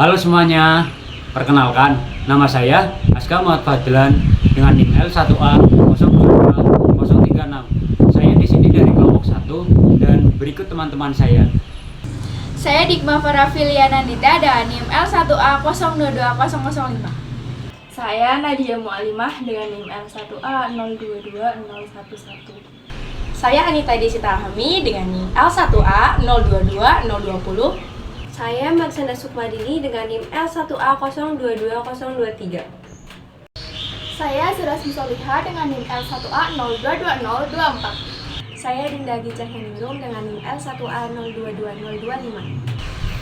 Halo semuanya, perkenalkan, nama saya Aska Muhammad Fadlan dengan NIM L1A022036. Saya di sini dari kelompok 1 dan berikut teman-teman saya. Saya Digma Farafiliana Nida dengan NIM L1A022005. Saya Nadia Mualimah dengan NIM L1A022011. Saya Anita Desita Hami dengan NIM L1A022020. Saya Marsanda Sukmadini dengan NIM L1A022023. Saya Surasmi Soliha dengan NIM L1A022024. Saya Dinda Gicahyaningrum dengan NIM L1A022025.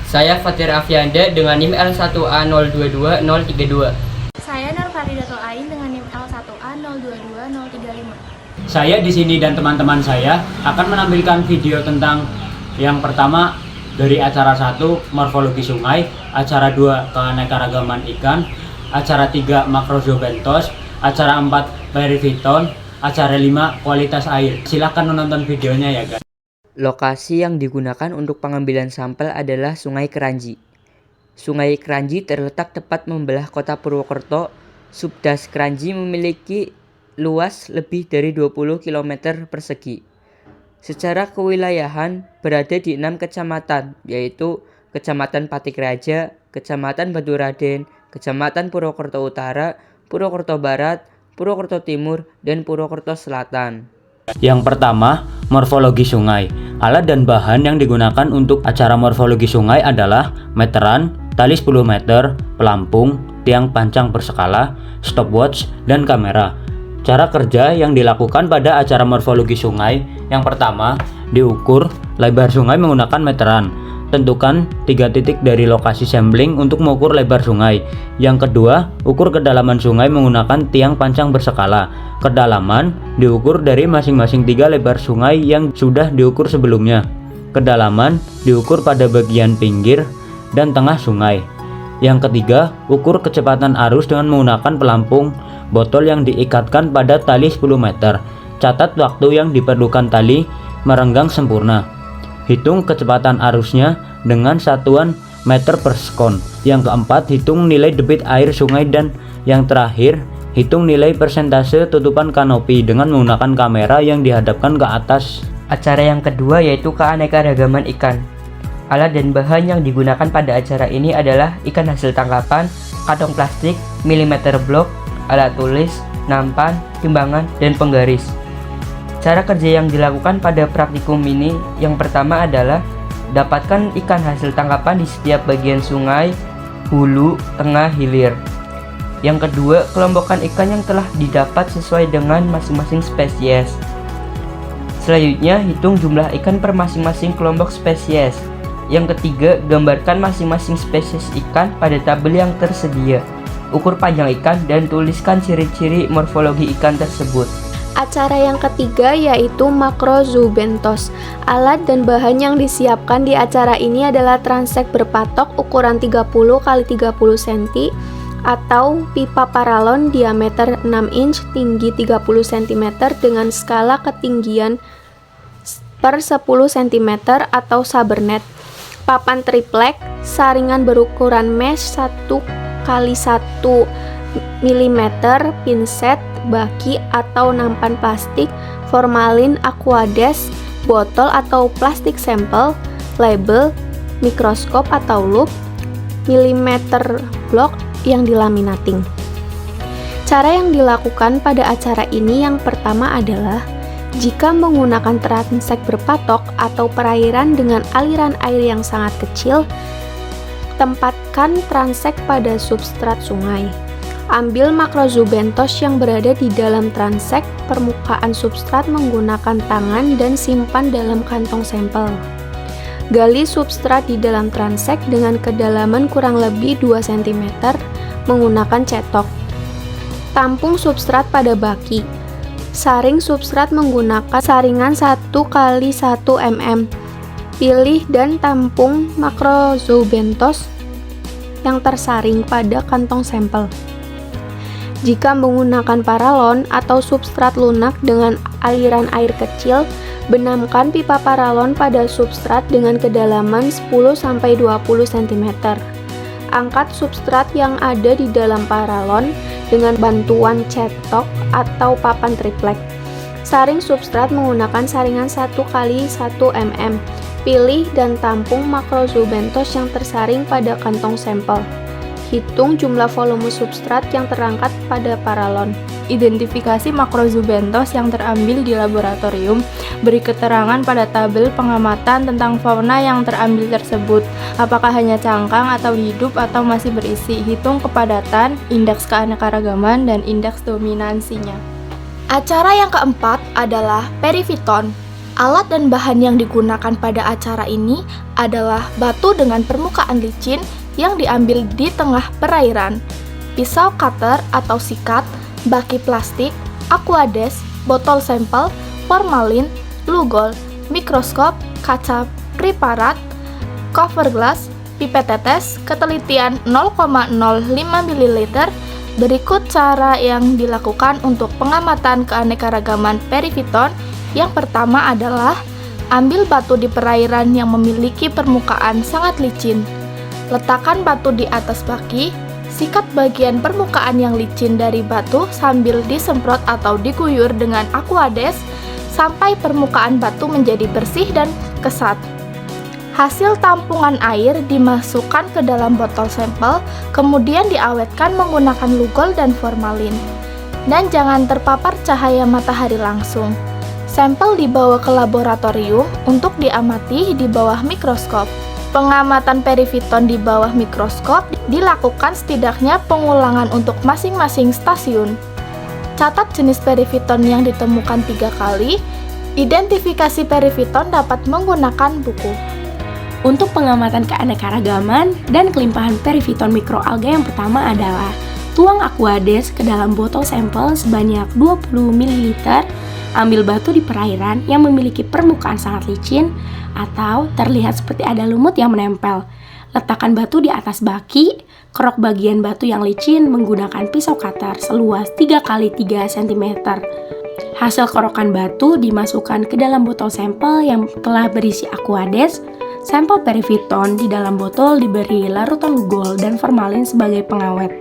Saya Fatir Afianda dengan NIM L1A022032. Saya Nur Faridatul Ain dengan NIM L1A022035. Saya di sini dan teman-teman saya akan menampilkan video tentang yang pertama dari acara 1 morfologi sungai, acara 2 keanekaragaman ikan, acara 3 makrozoobenthos, acara 4 perifiton, acara 5 kualitas air. Silahkan menonton videonya ya guys. Lokasi yang digunakan untuk pengambilan sampel adalah Sungai Keranji. Sungai Keranji terletak tepat membelah kota Purwokerto. Subdas Keranji memiliki luas lebih dari 20 km persegi. Secara kewilayahan berada di 6 kecamatan, yaitu Kecamatan Patikraja, Kecamatan Baturaden, Kecamatan Purwokerto Utara, Purwokerto Barat, Purwokerto Timur, dan Purwokerto Selatan. Yang pertama, morfologi sungai. Alat dan bahan yang digunakan untuk acara morfologi sungai adalah meteran, tali 10 meter, pelampung, tiang pancang berskala, stopwatch, dan kamera. Cara kerja yang dilakukan pada acara morfologi sungai. Yang pertama, diukur lebar sungai menggunakan meteran. Tentukan 3 titik dari lokasi sampling untuk mengukur lebar sungai. Yang kedua, ukur kedalaman sungai menggunakan tiang pancang berskala. Kedalaman diukur dari masing-masing 3 lebar sungai yang sudah diukur sebelumnya. Kedalaman diukur pada bagian pinggir dan tengah sungai. Yang ketiga, ukur kecepatan arus dengan menggunakan pelampung botol yang diikatkan pada tali 10 meter. Catat waktu yang diperlukan tali merenggang sempurna. Hitung kecepatan arusnya dengan satuan meter per sekon. Yang keempat, hitung nilai debit air sungai. Dan yang terakhir, hitung nilai persentase tutupan kanopi dengan menggunakan kamera yang dihadapkan ke atas. Acara yang kedua yaitu keanekaragaman ikan. Alat dan bahan yang digunakan pada acara ini adalah ikan hasil tangkapan, kantong plastik, milimeter blok, alat tulis, nampan, timbangan, dan penggaris. Cara kerja yang dilakukan pada praktikum ini yang pertama adalah dapatkan ikan hasil tangkapan di setiap bagian sungai, hulu, tengah, hilir. Yang kedua, kelompokkan ikan yang telah didapat sesuai dengan masing-masing spesies. Selanjutnya, hitung jumlah ikan per masing-masing kelompok spesies. Yang ketiga, gambarkan masing-masing spesies ikan pada tabel yang tersedia. Ukur panjang ikan dan tuliskan ciri-ciri morfologi ikan tersebut. Acara yang ketiga yaitu makrozoobenthos. Alat dan bahan yang disiapkan di acara ini adalah transek berpatok ukuran 30 x 30 cm atau pipa paralon diameter 6 inch tinggi 30 cm dengan skala ketinggian per 10 cm atau sabernet, papan triplek, saringan berukuran mesh 1 x 1 mm, pinset, baki atau nampan plastik, formalin, aquades, botol atau plastik sampel, label, mikroskop atau lup, milimeter blok yang dilaminating. Cara yang dilakukan pada acara ini yang pertama adalah jika menggunakan transek berpatok atau perairan dengan aliran air yang sangat kecil, tempatkan transek pada substrat sungai. Ambil makrozoobenthos yang berada di dalam transek permukaan substrat menggunakan tangan dan simpan dalam kantong sampel. Gali substrat di dalam transek dengan kedalaman kurang lebih 2 cm menggunakan cetok. Tampung substrat pada baki. Saring substrat menggunakan saringan 1 x 1 mm. Pilih dan tampung makrozoobenthos yang tersaring pada kantong sampel. Jika menggunakan paralon atau substrat lunak dengan aliran air kecil, benamkan pipa paralon pada substrat dengan kedalaman 10-20 cm. angkat substrat yang ada di dalam paralon dengan bantuan cetok atau papan triplek. Saring substrat menggunakan saringan 1x1 mm. Pilih dan tampung makrozubentos yang tersaring pada kantong sampel. Hitung jumlah volume substrat yang terangkat pada paralon. Identifikasi makrozubentos yang terambil di laboratorium. Beri keterangan pada tabel pengamatan tentang fauna yang terambil tersebut. Apakah hanya cangkang atau hidup atau masih berisi. Hitung kepadatan, indeks keanekaragaman, dan indeks dominansinya. Acara yang keempat adalah periviton. Alat dan bahan yang digunakan pada acara ini adalah batu dengan permukaan licin yang diambil di tengah perairan, pisau cutter atau sikat, baki plastik, aquades, botol sampel, formalin, lugol, mikroskop, kaca preparat, cover glass, pipet tetes, ketelitian 0,05 ml. Berikut cara yang dilakukan untuk pengamatan keanekaragaman periviton. Yang pertama adalah ambil batu di perairan yang memiliki permukaan sangat licin. Letakkan batu di atas baki, sikat bagian permukaan yang licin dari batu sambil disemprot atau diguyur dengan aquades sampai permukaan batu menjadi bersih dan kesat. Hasil tampungan air dimasukkan ke dalam botol sampel, kemudian diawetkan menggunakan lugol dan formalin. Dan jangan terpapar cahaya matahari langsung. Sampel dibawa ke laboratorium untuk diamati di bawah mikroskop. Pengamatan periviton di bawah mikroskop dilakukan setidaknya pengulangan untuk masing-masing stasiun. Catat jenis periviton yang ditemukan 3 kali. Identifikasi periviton dapat menggunakan buku. Untuk pengamatan keanekaragaman dan kelimpahan periviton mikroalga yang pertama adalah tuang aquades ke dalam botol sampel sebanyak 20 ml. Ambil batu di perairan yang memiliki permukaan sangat licin atau terlihat seperti ada lumut yang menempel. Letakkan batu di atas baki, kerok bagian batu yang licin menggunakan pisau cutter seluas 3x3 cm. Hasil kerokan batu dimasukkan ke dalam botol sampel yang telah berisi aquades. Sampel periviton di dalam botol diberi larutan lugol dan formalin sebagai pengawet.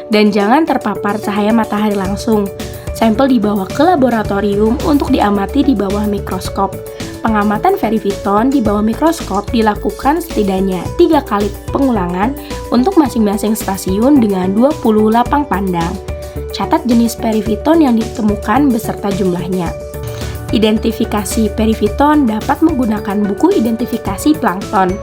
Dan jangan terpapar cahaya matahari langsung. Sampel dibawa ke laboratorium untuk diamati di bawah mikroskop. Pengamatan periviton di bawah mikroskop dilakukan setidaknya 3 kali pengulangan untuk masing-masing stasiun dengan 20 lapang pandang. Catat jenis periviton yang ditemukan beserta jumlahnya. Identifikasi periviton dapat menggunakan buku identifikasi plankton.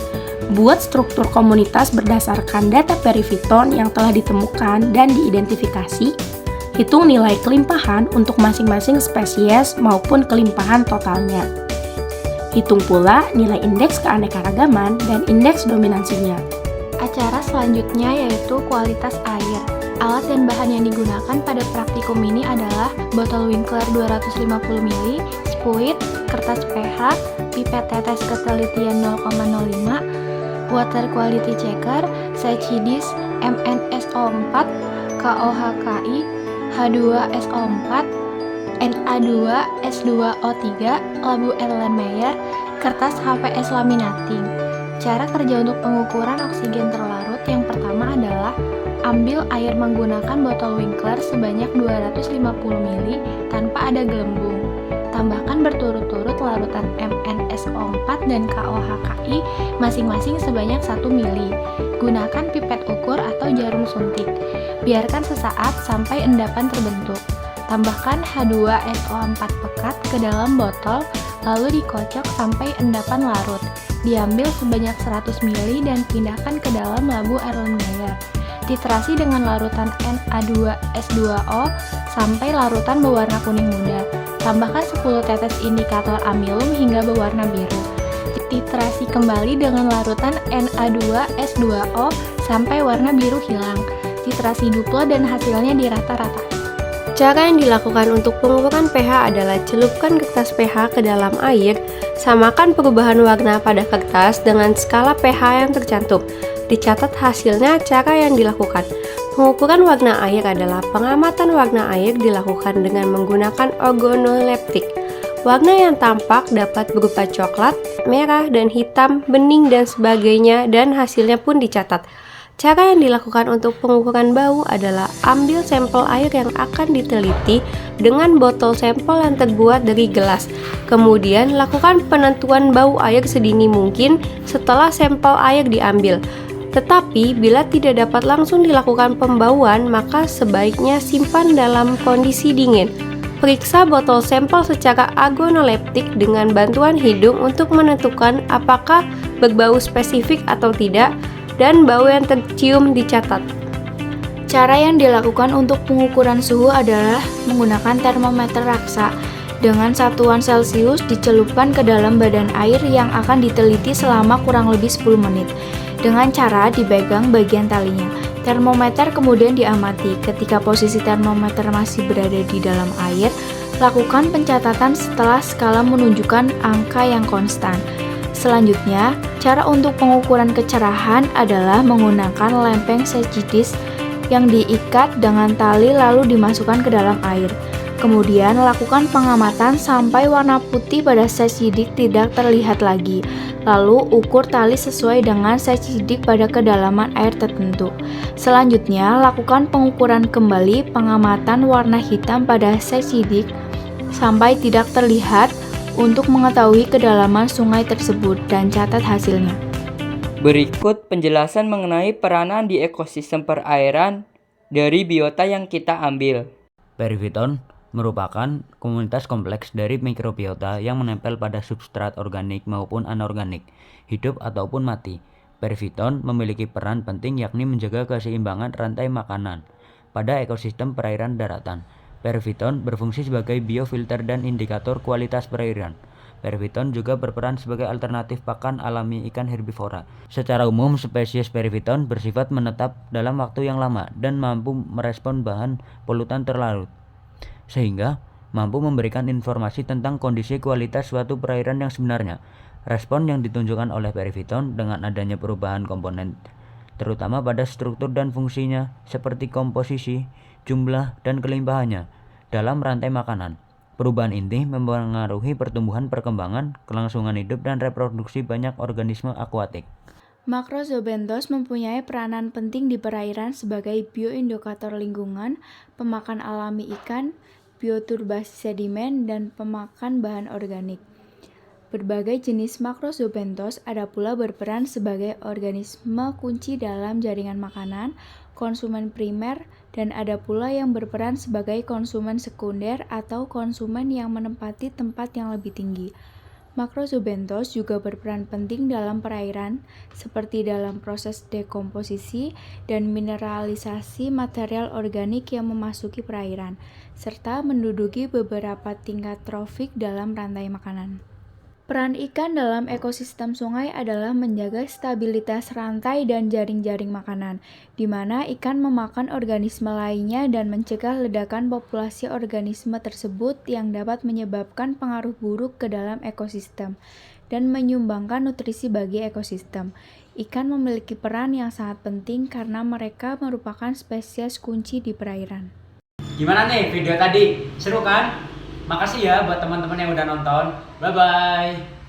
Buat struktur komunitas berdasarkan data periviton yang telah ditemukan dan diidentifikasi. Hitung nilai kelimpahan untuk masing-masing spesies maupun kelimpahan totalnya. Hitung pula nilai indeks keanekaragaman dan indeks dominansinya. Acara selanjutnya yaitu kualitas air. Alat dan bahan yang digunakan pada praktikum ini adalah botol Winkler 250 ml, spuit, kertas pH, pipet tetes ketelitian 0,05, water quality checker, Sachidis MnSO4, KOHKI, H2SO4, Na2S2O3, labu Erlenmeyer, kertas HPS laminating. Cara kerja untuk pengukuran oksigen terlarut yang pertama adalah ambil air menggunakan botol Winkler sebanyak 250 ml tanpa ada gelembung. Tambahkan berturut-turut larutan MnSO4 dan KOHKI masing-masing sebanyak 1 ml. Gunakan pipet ukur atau jarum suntik. Biarkan sesaat sampai endapan terbentuk. Tambahkan H2SO4 pekat ke dalam botol, lalu dikocok sampai endapan larut. Diambil sebanyak 100 ml dan pindahkan ke dalam labu Erlenmeyer. Titrasi dengan larutan Na2S2O sampai larutan berwarna kuning muda. Tambahkan 10 tetes indikator amilum hingga berwarna biru. Titrasi kembali dengan larutan Na2S2O sampai warna biru hilang. Titrasi duplo dan hasilnya dirata-rata. Cara yang dilakukan untuk pengukuran pH adalah celupkan kertas pH ke dalam air, samakan perubahan warna pada kertas dengan skala pH yang tercantum. Dicatat hasilnya cara yang dilakukan. Pengukuran warna air adalah pengamatan warna air dilakukan dengan menggunakan organoleptik. Warna yang tampak dapat berupa coklat, merah, dan hitam, bening, dan sebagainya, dan hasilnya pun dicatat. Cara yang dilakukan untuk pengukuran bau adalah ambil sampel air yang akan diteliti dengan botol sampel yang terbuat dari gelas. Kemudian lakukan penentuan bau air sedini mungkin setelah sampel air diambil. Tetapi bila tidak dapat langsung dilakukan pembauan, maka sebaiknya simpan dalam kondisi dingin. Periksa botol sampel secara organoleptik dengan bantuan hidung untuk menentukan apakah berbau spesifik atau tidak, dan bau yang tercium dicatat. Cara yang dilakukan untuk pengukuran suhu adalah menggunakan termometer raksa. Dengan satuan Celcius dicelupkan ke dalam badan air yang akan diteliti selama kurang lebih 10 menit. Dengan cara dipegang bagian talinya. Termometer kemudian diamati. Ketika posisi termometer masih berada di dalam air, lakukan pencatatan setelah skala menunjukkan angka yang konstan. Selanjutnya, cara untuk pengukuran kecerahan adalah menggunakan lempeng sechidis yang diikat dengan tali lalu dimasukkan ke dalam air. Kemudian, lakukan pengamatan sampai warna putih pada sechidik tidak terlihat lagi. Lalu, ukur tali sesuai dengan sechidik pada kedalaman air tertentu. Selanjutnya, lakukan pengukuran kembali pengamatan warna hitam pada sechidik sampai tidak terlihat untuk mengetahui kedalaman sungai tersebut dan catat hasilnya. Berikut penjelasan mengenai peranan di ekosistem perairan dari biota yang kita ambil. Perifiton merupakan komunitas kompleks dari mikrobiota yang menempel pada substrat organik maupun anorganik, hidup ataupun mati. Perifiton memiliki peran penting yakni menjaga keseimbangan rantai makanan pada ekosistem perairan daratan. Perifiton berfungsi sebagai biofilter dan indikator kualitas perairan. Perifiton juga berperan sebagai alternatif pakan alami ikan herbivora. Secara umum, spesies perifiton bersifat menetap dalam waktu yang lama dan mampu merespon bahan polutan terlarut, sehingga mampu memberikan informasi tentang kondisi kualitas suatu perairan yang sebenarnya. Respon yang ditunjukkan oleh perifiton dengan adanya perubahan komponen, terutama pada struktur dan fungsinya seperti komposisi, jumlah, dan kelimpahannya dalam rantai makanan. Perubahan inti mempengaruhi pertumbuhan, perkembangan, kelangsungan hidup, dan reproduksi banyak organisme akuatik. Macrozoobenthos mempunyai peranan penting di perairan sebagai bioindikator lingkungan, pemakan alami ikan, bioturbasi sedimen, dan pemakan bahan organik. Berbagai jenis Macrozoobenthos ada pula berperan sebagai organisme kunci dalam jaringan makanan, konsumen primer, dan ada pula yang berperan sebagai konsumen sekunder atau konsumen yang menempati tempat yang lebih tinggi. Macrozoobenthos juga berperan penting dalam perairan, seperti dalam proses dekomposisi dan mineralisasi material organik yang memasuki perairan, serta menduduki beberapa tingkat trofik dalam rantai makanan. Peran ikan dalam ekosistem sungai adalah menjaga stabilitas rantai dan jaring-jaring makanan, di mana ikan memakan organisme lainnya dan mencegah ledakan populasi organisme tersebut yang dapat menyebabkan pengaruh buruk ke dalam ekosistem dan menyumbangkan nutrisi bagi ekosistem. Ikan memiliki peran yang sangat penting karena mereka merupakan spesies kunci di perairan. Gimana nih video tadi? Seru kan? Makasih ya buat teman-teman yang udah nonton. Bye-bye.